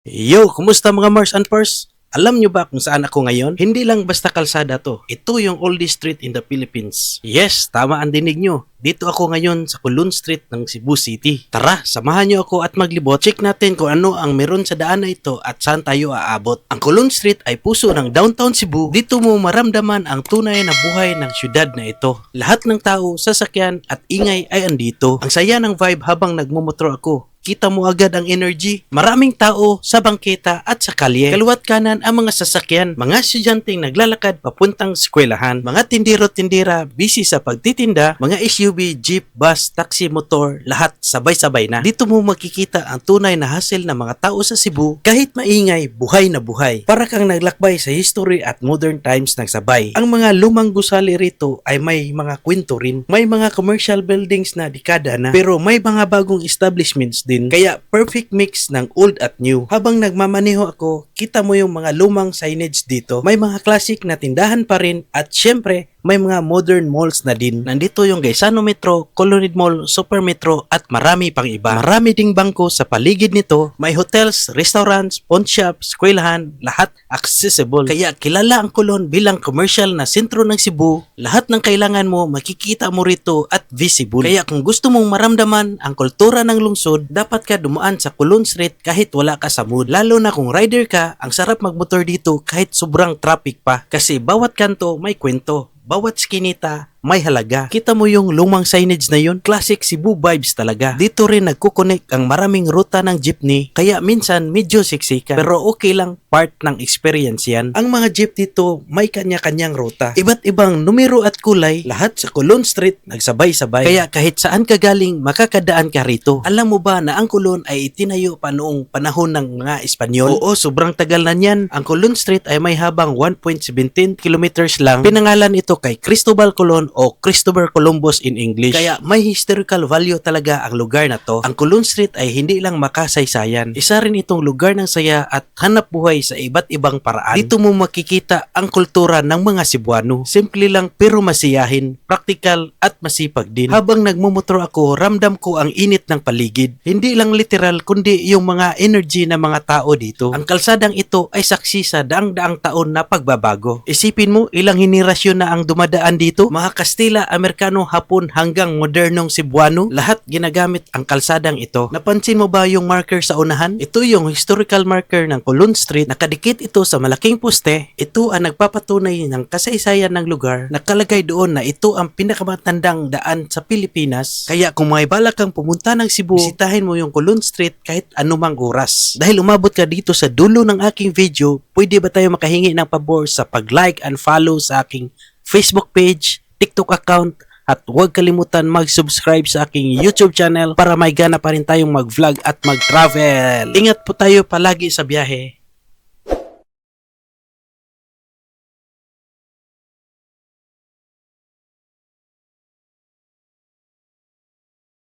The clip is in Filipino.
Yo, kumusta mga Mars and Pars? Alam nyo ba kung saan ako ngayon? Hindi lang basta kalsada to. Ito yung oldest street in the Philippines. Yes, tama ang dinig nyo. Dito ako ngayon sa Colon Street ng Cebu City. Tara, samahan nyo ako at maglibot. Check natin kung ano ang meron sa daan na ito at saan tayo aabot. Ang Colon Street ay puso ng downtown Cebu. Dito mo maramdaman ang tunay na buhay ng syudad na ito. Lahat ng tao, sasakyan at ingay ay andito. Ang saya ng vibe habang nagmumotor ako. Kita mo agad ang energy. Maraming tao sa bangketa at sa kalye. Kaliwat kanan ang mga sasakyan. Mga estudyanteng naglalakad papuntang eskwelahan. Mga tindero-tindera busy sa pagtitinda. Mga SUV, jeep, bus, taxi, motor, lahat sabay-sabay na. Dito mo makikita ang tunay na hustle ng mga tao sa Cebu. Kahit maingay, buhay na buhay. Para kang naglakbay sa history at modern times nagsabay. Ang mga lumang gusali rito ay may mga kwento rin. May mga commercial buildings na dekada na. Pero may mga bagong establishments din. Kaya perfect mix ng old at new. Habang nagmamaneho ako, kita mo yung mga lumang signage dito. May mga classic na tindahan pa rin at syempre may mga modern malls na din. Nandito yung Gaisano Metro, Colonid Mall, Super Metro at marami pang iba. Marami ding bangko sa paligid nito. May hotels, restaurants, pawn shops, eskwelahan, lahat accessible. Kaya kilala ang Colon bilang commercial na sentro ng Cebu. Lahat ng kailangan mo makikita mo rito at visible. Kaya kung gusto mong maramdaman ang kultura ng lungsod, dapat ka dumaan sa Colon Street kahit wala ka sa mood. Lalo na kung rider ka, ang sarap magmotor dito kahit sobrang traffic pa. Kasi bawat kanto may kwento. Bawat skinita may halaga. Kita mo yung lumang signage na yun? Classic Cebu vibes talaga. Dito rin nagkukonek ang maraming ruta ng jeepney, kaya minsan medyo siksika. Pero okay lang, part ng experience yan. Ang mga jeep dito may kanya-kanyang ruta. Iba't ibang numero at kulay, lahat sa Colon Street nagsabay-sabay. Kaya kahit saan ka galing, makakadaan ka rito. Alam mo ba na ang Colon ay itinayo pa noong panahon ng mga Espanyol? Oo, sobrang tagal na niyan. Ang Colon Street ay may habang 1.17 kilometers lang. Pinangalan ito kay Cristobal Colon o Christopher Columbus in English. Kaya may historical value talaga ang lugar na to. Ang Colon Street ay hindi lang makasaysayan. Isa rin itong lugar ng saya at hanap buhay sa iba't ibang paraan. Dito mo makikita ang kultura ng mga Cebuano. Simple lang pero masiyahin, practical at masipag din. Habang nagmumotor ako, ramdam ko ang init ng paligid. Hindi lang literal kundi yung mga energy ng mga tao dito. Ang kalsadang ito ay saksi sa daang-daang taon na pagbabago. Isipin mo ilang henerasyon na ang dumadaan dito. Mga Kastila, Amerikano, Hapon hanggang modernong Cebuano, lahat ginagamit ang kalsadang ito. Napansin mo ba yung marker sa unahan? Ito yung historical marker ng Colon Street. Nakadikit ito sa malaking poste. Ito ang nagpapatunay ng kasaysayan ng lugar. Nakalagay doon na ito ang pinakamatandang daan sa Pilipinas. Kaya kung may balak kang pumunta ng Cebu, bisitahin mo yung Colon Street kahit anumang oras. Dahil umabot ka dito sa dulo ng aking video, pwede ba tayo makahingi ng pabor sa pag-like and follow sa aking Facebook page, TikTok account, at huwag kalimutan mag-subscribe sa aking YouTube channel para may gana pa rin tayong mag-vlog at mag-travel. Ingat po tayo palagi sa biyahe.